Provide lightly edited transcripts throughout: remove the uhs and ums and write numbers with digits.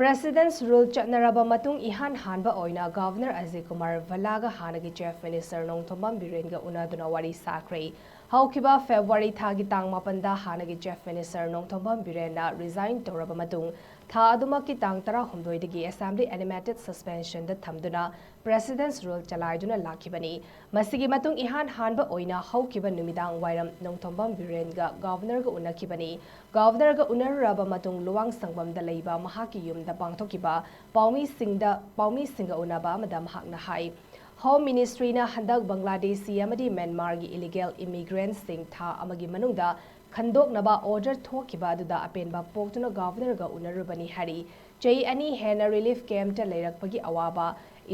President's rule Chatnaraba Matung Ehan Hanba Oina Govenor AJAY KUMAR Vallaga Hannagi Chief Minister NONGTHOMBAM Biren Unaduna Wari Sakhre Haukiba February thagi tang mapanda Hannagi Chief Minister NONGTHOMBAM Biren resign Toraba Matung tha adumaki tang tara humdoidagi Assembly animated suspension da thamduna President's rule chalaiduna lakhibani masigi Matung Ehan Hanba Oina haukiba numidang wairam NONGTHOMBAM Biren Governor ga unakibani Governor ga unaraba matung luwang sangbam da leiba mahaki yum da pangthokiba paumi singa unaba madam hakna hai Home Ministry na handak Bangladeshi amadi Myanmar gi illegal immigrants sing tha amagi manungda khandok naba order thokiba aduda apenba poktuna governor ga unarubani hari chei ani hena relief camp ta leirakpagi awaba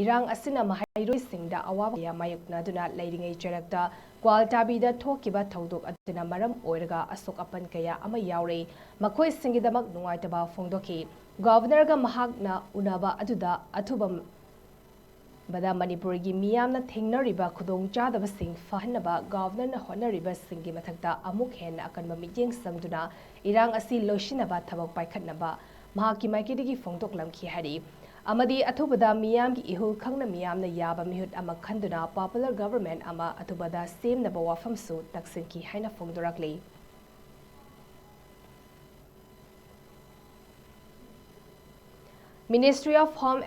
irang asina mahairoi singda awaba ya mayukna duna leiringai cherakta kwaltabi da thokiba thodok aduna maram oiraga asok apan kaya ama yaure makhoi singidamak nungaitaba phongdoki governor ga mahakna unaba aduda athubam Bada Manipur gi miyamna thengnariba khudong chadaba sing fahanaba governor na honariba singi mathakta amuk hen akanba mijeng samduna irang asi loishinaba thabak paikhatnaba mahaki maikidigi phongdok lamki hari amadi athubada miyam gi ihul khangna miyamna yaba mihut ama khanduna popular government ama athubada semnaba wafamsu taksinki haina phongdorakli Ministry of Home